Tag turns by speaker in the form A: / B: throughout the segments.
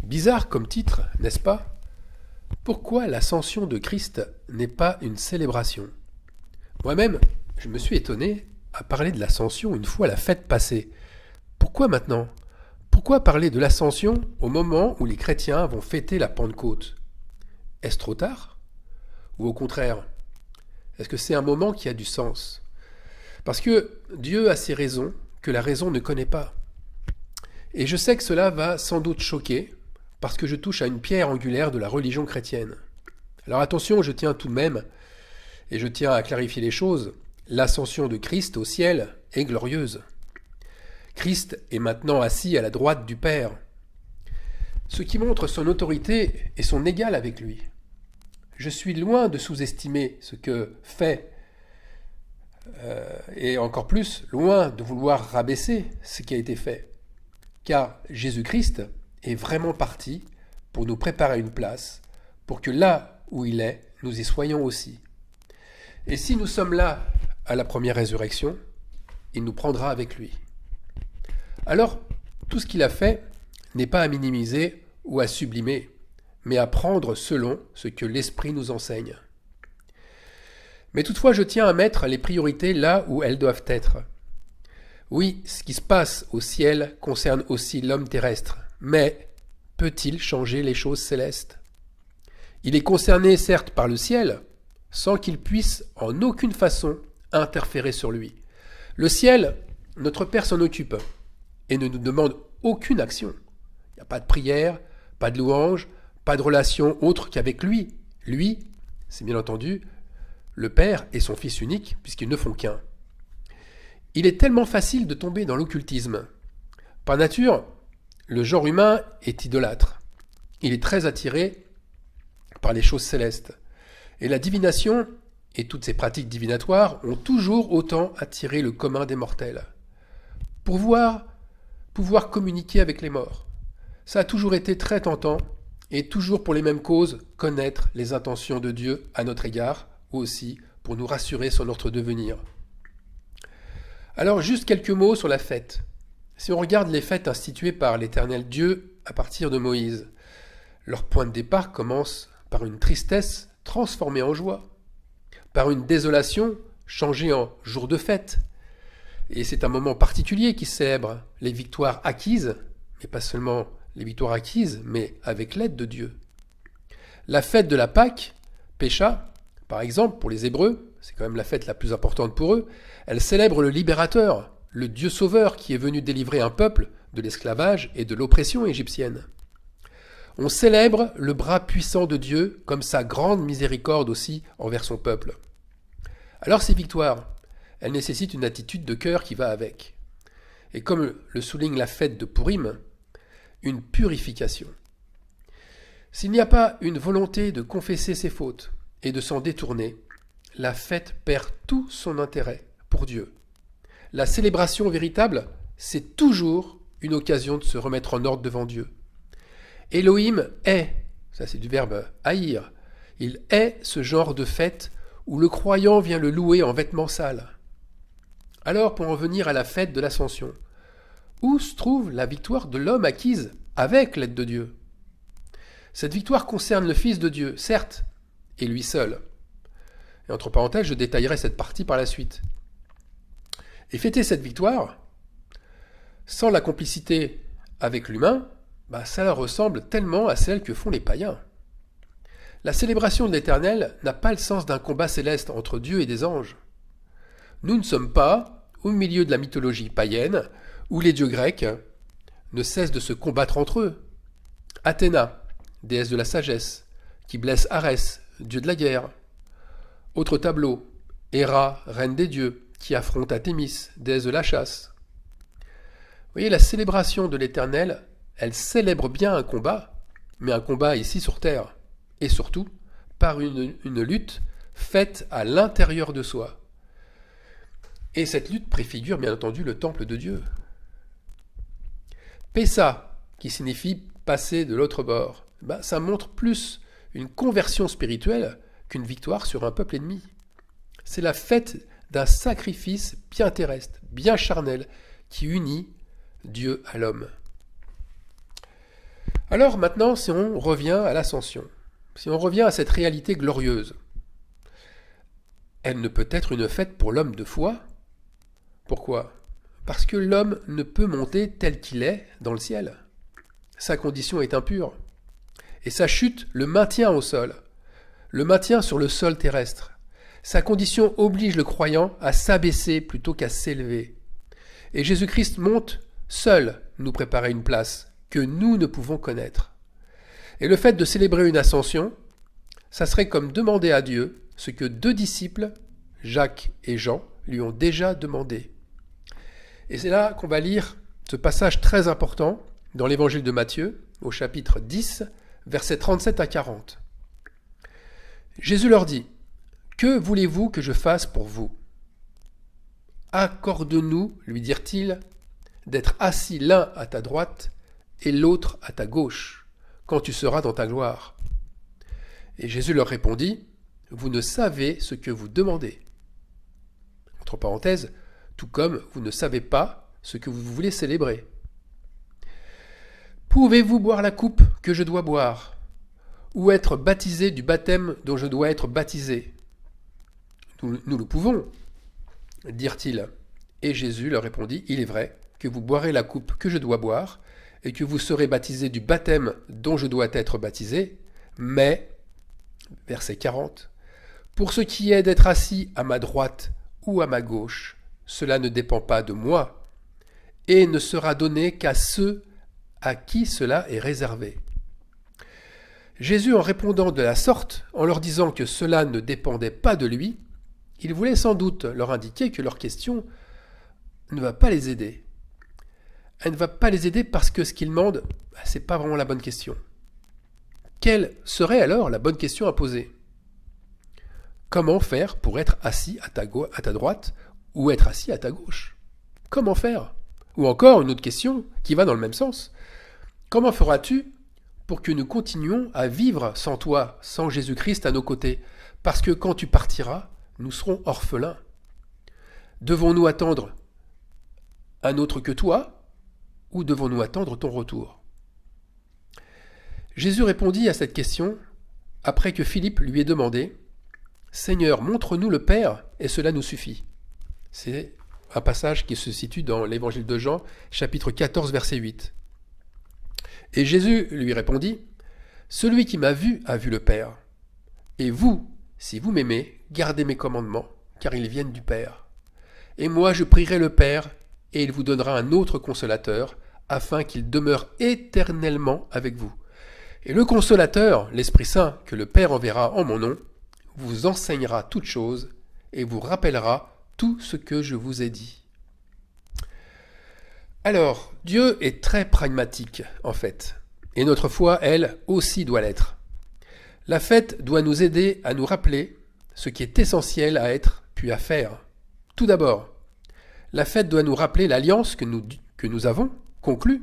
A: Bizarre comme titre, n'est-ce pas? Pourquoi l'ascension de Christ n'est pas une célébration? Moi-même, je me suis étonné à parler de l'ascension une fois la fête passée. Pourquoi maintenant? Pourquoi parler de l'ascension au moment où les chrétiens vont fêter la Pentecôte? Est-ce trop tard? Ou au contraire, est-ce que c'est un moment qui a du sens? Parce que Dieu a ses raisons que la raison ne connaît pas. Et je sais que cela va sans doute choquer, parce que je touche à une pierre angulaire de la religion chrétienne. Alors attention, je tiens tout de même, et je tiens à clarifier les choses, l'ascension de Christ au ciel est glorieuse. Christ est maintenant assis à la droite du Père, ce qui montre son autorité et son égal avec lui. Je suis loin de sous-estimer ce que fait, et encore plus, loin de vouloir rabaisser ce qui a été fait. Car Jésus-Christ est vraiment parti pour nous préparer une place, pour que là où il est, nous y soyons aussi. Et si nous sommes là à la première résurrection, il nous prendra avec lui. Alors, tout ce qu'il a fait n'est pas à minimiser ou à sublimer, mais à prendre selon ce que l'Esprit nous enseigne. Mais toutefois, je tiens à mettre les priorités là où elles doivent être. Oui, ce qui se passe au ciel concerne aussi l'homme terrestre, mais peut-il changer les choses célestes? Il est concerné certes par le ciel, sans qu'il puisse en aucune façon interférer sur lui. Le ciel, notre Père s'en occupe et ne nous demande aucune action. Il n'y a pas de prière, pas de louange, pas de relation autre qu'avec lui. Lui, c'est bien entendu le Père et son Fils unique, puisqu'ils ne font qu'un. Il est tellement facile de tomber dans l'occultisme. Par nature, le genre humain est idolâtre. Il est très attiré par les choses célestes. Et la divination et toutes ces pratiques divinatoires ont toujours autant attiré le commun des mortels. Pouvoir communiquer avec les morts. Ça a toujours été très tentant, et toujours pour les mêmes causes, connaître les intentions de Dieu à notre égard, ou aussi pour nous rassurer sur notre devenir. Alors juste quelques mots sur la fête. Si on regarde les fêtes instituées par l'Éternel Dieu à partir de Moïse, leur point de départ commence par une tristesse transformée en joie, par une désolation changée en jour de fête. Et c'est un moment particulier qui célèbre les victoires acquises, mais pas seulement les victoires acquises, mais avec l'aide de Dieu. La fête de la Pâque, Pécha, par exemple, pour les Hébreux, c'est quand même la fête la plus importante pour eux, elle célèbre le libérateur, le Dieu sauveur qui est venu délivrer un peuple de l'esclavage et de l'oppression égyptienne. On célèbre le bras puissant de Dieu comme sa grande miséricorde aussi envers son peuple. Alors ces victoires, elles nécessitent une attitude de cœur qui va avec. Et comme le souligne la fête de Pourim, une purification. S'il n'y a pas une volonté de confesser ses fautes et de s'en détourner, la fête perd tout son intérêt pour Dieu. La célébration véritable, c'est toujours une occasion de se remettre en ordre devant Dieu. Elohim est, ça c'est du verbe haïr, il est ce genre de fête où le croyant vient le louer en vêtements sales. Alors pour en venir à la fête de l'Ascension, où se trouve la victoire de l'homme acquise avec l'aide de Dieu? Cette victoire concerne le Fils de Dieu, certes, et lui seul. Et entre parenthèses, je détaillerai cette partie par la suite. Et fêter cette victoire, sans la complicité avec l'humain, ça leur ressemble tellement à celle que font les païens. La célébration de l'Éternel n'a pas le sens d'un combat céleste entre Dieu et des anges. Nous ne sommes pas au milieu de la mythologie païenne, où les dieux grecs ne cessent de se combattre entre eux. Athéna, déesse de la sagesse, qui blesse Arès, dieu de la guerre. Autre tableau, Héra, reine des dieux, qui affronte Athémis, déesse de la chasse. Vous voyez, la célébration de l'Éternel, elle célèbre bien un combat, mais un combat ici sur terre, et surtout par une lutte faite à l'intérieur de soi. Et cette lutte préfigure bien entendu le temple de Dieu. Pessa, qui signifie passer de l'autre bord, ça montre plus une conversion spirituelle qu'une victoire sur un peuple ennemi. C'est la fête d'un sacrifice bien terrestre, bien charnel, qui unit Dieu à l'homme. Alors maintenant, si on revient à l'ascension, si on revient à cette réalité glorieuse, elle ne peut être une fête pour l'homme de foi. Pourquoi? Parce que l'homme ne peut monter tel qu'il est dans le ciel. Sa condition est impure. Et sa chute le maintient au sol, le maintient sur le sol terrestre. Sa condition oblige le croyant à s'abaisser plutôt qu'à s'élever. Et Jésus-Christ monte seul nous préparer une place que nous ne pouvons connaître. Et le fait de célébrer une ascension, ça serait comme demander à Dieu ce que 2 disciples, Jacques et Jean, lui ont déjà demandé. Et c'est là qu'on va lire ce passage très important dans l'évangile de Matthieu, au chapitre 10, versets 37 à 40. Jésus leur dit, « Que voulez-vous que je fasse pour vous ? Accorde-nous, lui dirent-ils, d'être assis l'un à ta droite et l'autre à ta gauche, quand tu seras dans ta gloire. » Et Jésus leur répondit, « Vous ne savez ce que vous demandez. » Entre parenthèses, tout comme vous ne savez pas ce que vous voulez célébrer. « Pouvez-vous boire la coupe que je dois boire, ou être baptisé du baptême dont je dois être baptisé ? » Nous le pouvons, dirent-ils. Et Jésus leur répondit, « Il est vrai que vous boirez la coupe que je dois boire, et que vous serez baptisé du baptême dont je dois être baptisé, mais, verset 40, pour ce qui est d'être assis à ma droite ou à ma gauche, cela ne dépend pas de moi, et ne sera donné qu'à ceux à qui cela est réservé. » Jésus, en répondant de la sorte, en leur disant que cela ne dépendait pas de lui, il voulait sans doute leur indiquer que leur question ne va pas les aider. Elle ne va pas les aider parce que ce qu'ils demandent, ce n'est pas vraiment la bonne question. Quelle serait alors la bonne question à poser ? Comment faire pour être assis à ta droite ou être assis à ta gauche ? Comment faire ? Ou encore une autre question qui va dans le même sens. Comment feras-tu pour que nous continuions à vivre sans toi, sans Jésus-Christ à nos côtés ? Parce que quand tu partiras, nous serons orphelins. Devons-nous attendre un autre que toi, ou devons-nous attendre ton retour ? Jésus répondit à cette question après que Philippe lui ait demandé « Seigneur, montre-nous le Père, et cela nous suffit. » C'est un passage qui se situe dans l'évangile de Jean, chapitre 14, verset 8. Et Jésus lui répondit « Celui qui m'a vu a vu le Père. Et vous, si vous m'aimez, gardez mes commandements, car ils viennent du Père. Et moi je prierai le Père, et il vous donnera un autre consolateur, afin qu'il demeure éternellement avec vous. Et le consolateur, l'Esprit Saint, que le Père enverra en mon nom, vous enseignera toutes choses, et vous rappellera tout ce que je vous ai dit. » Alors, Dieu est très pragmatique, en fait, et notre foi, elle, aussi doit l'être. La fête doit nous aider à nous rappeler ce qui est essentiel à être puis à faire. Tout d'abord, la fête doit nous rappeler l'alliance que nous avons conclue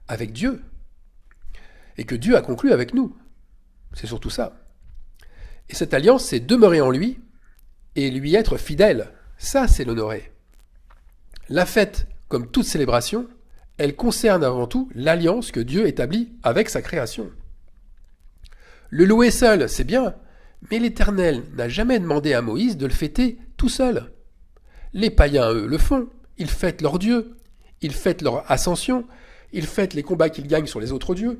A: avec Dieu et que Dieu a conclue avec nous. C'est surtout ça. Et cette alliance, c'est demeurer en lui et lui être fidèle. Ça, c'est l'honorer. La fête, comme toute célébration, elle concerne avant tout l'alliance que Dieu établit avec sa création. Le louer seul, c'est bien, mais l'Éternel n'a jamais demandé à Moïse de le fêter tout seul. Les païens, eux, le font. Ils fêtent leur Dieu, ils fêtent leur ascension, ils fêtent les combats qu'ils gagnent sur les autres dieux.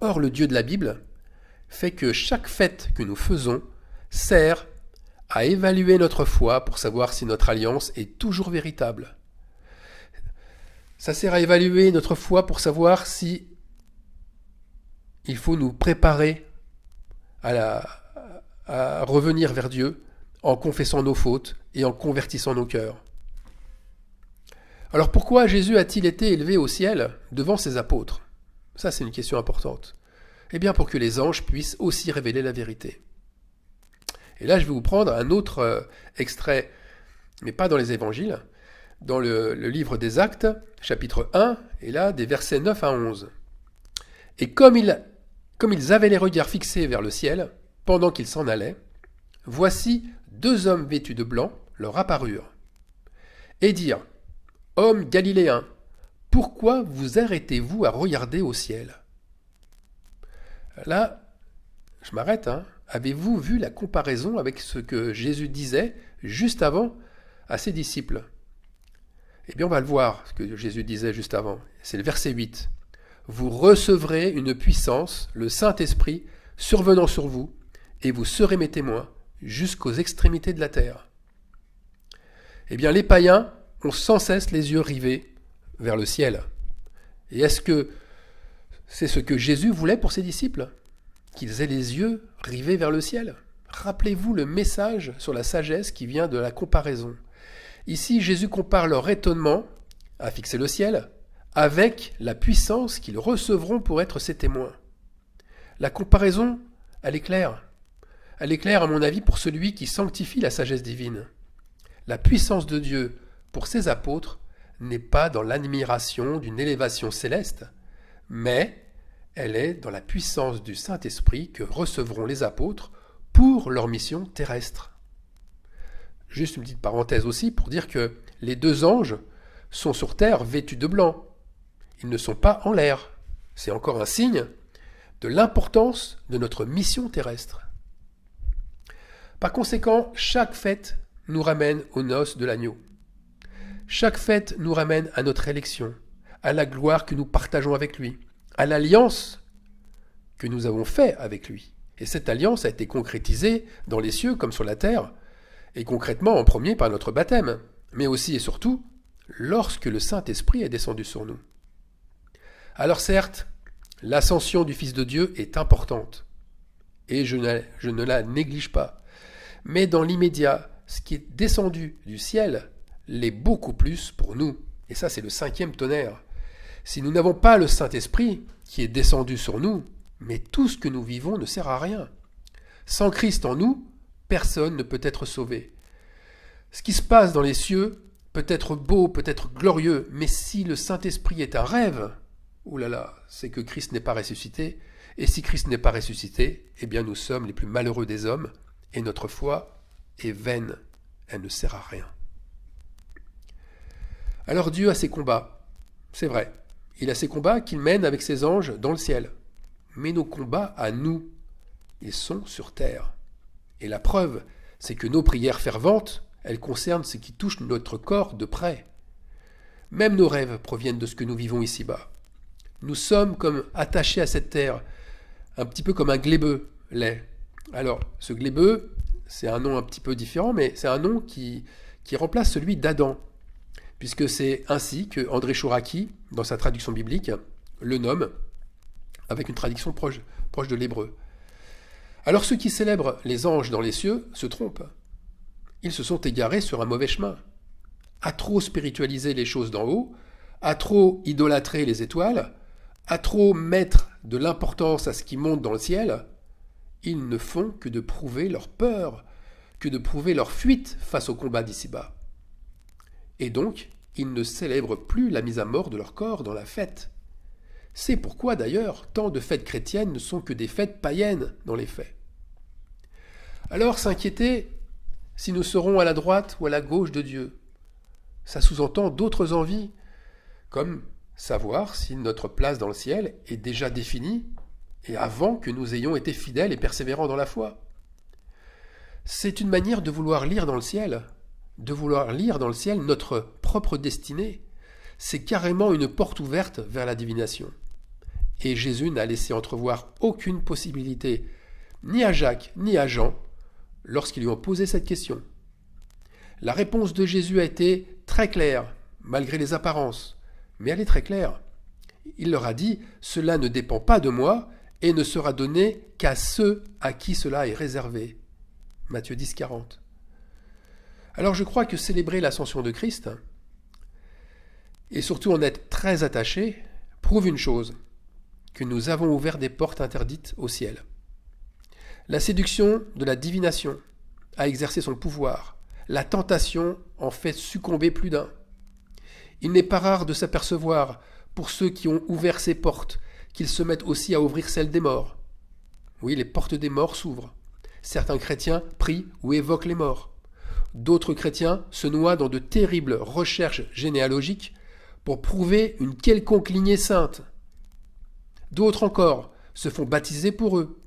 A: Or, le Dieu de la Bible fait que chaque fête que nous faisons sert à évaluer notre foi pour savoir si notre alliance est toujours véritable. Ça sert à évaluer notre foi pour savoir si il faut nous préparer à revenir vers Dieu en confessant nos fautes et en convertissant nos cœurs. Alors pourquoi Jésus a-t-il été élevé au ciel devant ses apôtres ? Ça, c'est une question importante. Eh bien, pour que les anges puissent aussi révéler la vérité. Et là, je vais vous prendre un autre extrait, mais pas dans les évangiles, dans le livre des Actes, chapitre 1, et là, des versets 9 à 11. Et comme ils avaient les regards fixés vers le ciel, pendant qu'ils s'en allaient, voici 2 hommes vêtus de blanc leur apparurent, et dirent « Hommes galiléens, pourquoi vous arrêtez-vous à regarder au ciel ?» Là, je m'arrête. Avez-vous vu la comparaison avec ce que Jésus disait juste avant à ses disciples ? Eh bien, on va le voir, ce que Jésus disait juste avant. C'est le verset 8. « Vous recevrez une puissance, le Saint-Esprit, survenant sur vous, et vous serez mes témoins jusqu'aux extrémités de la terre. » Eh bien, les païens ont sans cesse les yeux rivés vers le ciel. Et est-ce que c'est ce que Jésus voulait pour ses disciples ? Qu'ils aient les yeux rivés vers le ciel ? Rappelez-vous le message sur la sagesse qui vient de la comparaison. Ici, Jésus compare leur étonnement à fixer le ciel avec la puissance qu'ils recevront pour être ses témoins. La comparaison, elle est claire. Elle est claire, à mon avis, pour celui qui sanctifie la sagesse divine. La puissance de Dieu pour ses apôtres n'est pas dans l'admiration d'une élévation céleste, mais elle est dans la puissance du Saint-Esprit que recevront les apôtres pour leur mission terrestre. Juste une petite parenthèse aussi pour dire que les deux anges sont sur terre vêtus de blanc. Ils ne sont pas en l'air. C'est encore un signe de l'importance de notre mission terrestre. Par conséquent, chaque fête nous ramène aux noces de l'agneau. Chaque fête nous ramène à notre élection, à la gloire que nous partageons avec lui, à l'alliance que nous avons faite avec lui. Et cette alliance a été concrétisée dans les cieux comme sur la terre, et concrètement en premier par notre baptême, mais aussi et surtout lorsque le Saint-Esprit est descendu sur nous. Alors certes, l'ascension du Fils de Dieu est importante, et je ne la néglige pas, mais dans l'immédiat, ce qui est descendu du ciel l'est beaucoup plus pour nous. Et ça, c'est le 5e tonnerre. Si nous n'avons pas le Saint-Esprit qui est descendu sur nous, mais tout ce que nous vivons ne sert à rien. Sans Christ en nous, personne ne peut être sauvé. Ce qui se passe dans les cieux peut être beau, peut être glorieux, mais si le Saint-Esprit est un rêve, oulala, c'est que Christ n'est pas ressuscité. Et si Christ n'est pas ressuscité, eh bien nous sommes les plus malheureux des hommes, et notre foi est vaine, elle ne sert à rien. Alors Dieu a ses combats, c'est vrai. Il a ses combats qu'il mène avec ses anges dans le ciel. Mais nos combats à nous, ils sont sur terre. Et la preuve, c'est que nos prières ferventes, elles concernent ce qui touche notre corps de près. Même nos rêves proviennent de ce que nous vivons ici-bas. Nous sommes comme attachés à cette terre, un petit peu comme un glébeux l'est. Alors, ce glébeux, c'est un nom un petit peu différent, mais c'est un nom qui remplace celui d'Adam, puisque c'est ainsi que André Chouraki, dans sa traduction biblique, le nomme, avec une traduction proche de l'hébreu. Alors ceux qui célèbrent les anges dans les cieux se trompent. Ils se sont égarés sur un mauvais chemin. À trop spiritualiser les choses d'en haut, à trop idolâtrer les étoiles, à trop mettre de l'importance à ce qui monte dans le ciel, ils ne font que de prouver leur peur, que de prouver leur fuite face au combat d'ici-bas. Et donc, ils ne célèbrent plus la mise à mort de leur corps dans la fête. C'est pourquoi d'ailleurs, tant de fêtes chrétiennes ne sont que des fêtes païennes dans les faits. Alors s'inquiéter si nous serons à la droite ou à la gauche de Dieu, ça sous-entend d'autres envies, comme savoir si notre place dans le ciel est déjà définie et avant que nous ayons été fidèles et persévérants dans la foi. C'est une manière de vouloir lire dans le ciel, notre propre destinée. C'est carrément une porte ouverte vers la divination. Et Jésus n'a laissé entrevoir aucune possibilité, ni à Jacques, ni à Jean, lorsqu'ils lui ont posé cette question. La réponse de Jésus a été très claire, malgré les apparences, mais elle est très claire. Il leur a dit « Cela ne dépend pas de moi et ne sera donné qu'à ceux à qui cela est réservé. » Matthieu 10, 40. Alors je crois que célébrer l'ascension de Christ, et surtout en être très attaché, prouve une chose, que nous avons ouvert des portes interdites au ciel. La séduction de la divination a exercé son pouvoir. La tentation en fait succomber plus d'un. Il n'est pas rare de s'apercevoir, pour ceux qui ont ouvert ces portes, qu'ils se mettent aussi à ouvrir celles des morts. Oui, les portes des morts s'ouvrent. Certains chrétiens prient ou évoquent les morts. D'autres chrétiens se noient dans de terribles recherches généalogiques pour prouver une quelconque lignée sainte. D'autres encore se font baptiser pour eux,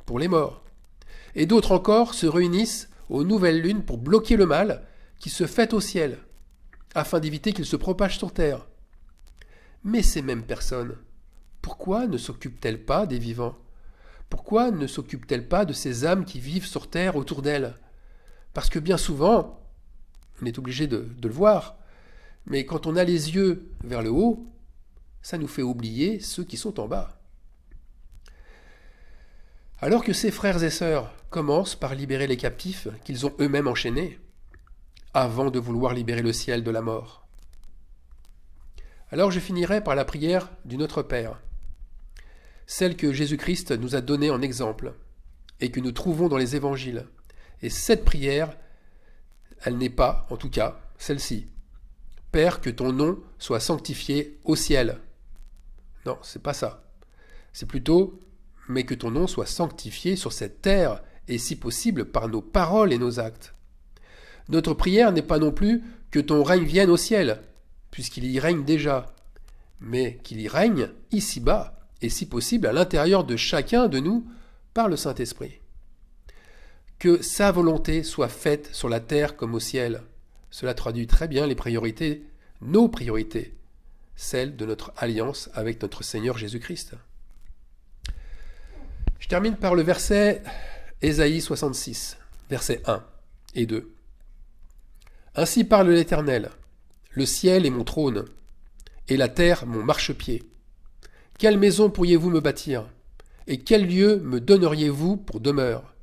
A: pour les morts. Et d'autres encore se réunissent aux nouvelles lunes pour bloquer le mal qui se fait au ciel, afin d'éviter qu'il se propage sur terre. Mais ces mêmes personnes, pourquoi ne s'occupent-elles pas des vivants? Pourquoi ne s'occupent-elles pas de ces âmes qui vivent sur terre autour d'elles? Parce que bien souvent, on est obligé de le voir, mais quand on a les yeux vers le haut, ça nous fait oublier ceux qui sont en bas. Alors que ces frères et sœurs commencent par libérer les captifs qu'ils ont eux-mêmes enchaînés, avant de vouloir libérer le ciel de la mort. Alors je finirai par la prière du Notre Père, celle que Jésus-Christ nous a donnée en exemple, et que nous trouvons dans les évangiles. Et cette prière, elle n'est pas, en tout cas, celle-ci. Père, que ton nom soit sanctifié au ciel. Non, c'est pas ça. C'est plutôt, mais que ton nom soit sanctifié sur cette terre, et si possible par nos paroles et nos actes. Notre prière n'est pas non plus que ton règne vienne au ciel, puisqu'il y règne déjà, mais qu'il y règne ici-bas, et si possible à l'intérieur de chacun de nous par le Saint-Esprit. Que sa volonté soit faite sur la terre comme au ciel. Cela traduit très bien les priorités, nos priorités, celles de notre alliance avec notre Seigneur Jésus-Christ. Je termine par le verset Ésaïe 66, versets 1 et 2. Ainsi parle l'Éternel, le ciel est mon trône, et la terre mon marchepied. Quelle maison pourriez-vous me bâtir? Et quel lieu me donneriez-vous pour demeure?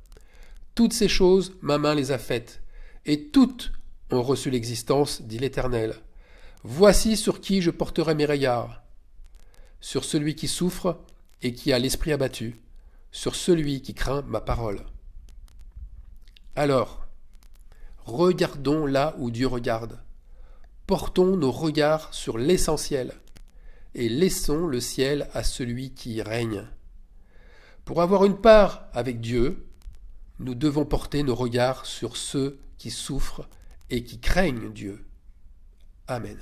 A: Toutes ces choses, ma main les a faites, et toutes ont reçu l'existence, dit l'Éternel. Voici sur qui je porterai mes regards, sur celui qui souffre et qui a l'esprit abattu, sur celui qui craint ma parole. Alors, regardons là où Dieu regarde. Portons nos regards sur l'essentiel et laissons le ciel à celui qui y règne. Pour avoir une part avec Dieu, nous devons porter nos regards sur ceux qui souffrent et qui craignent Dieu. Amen.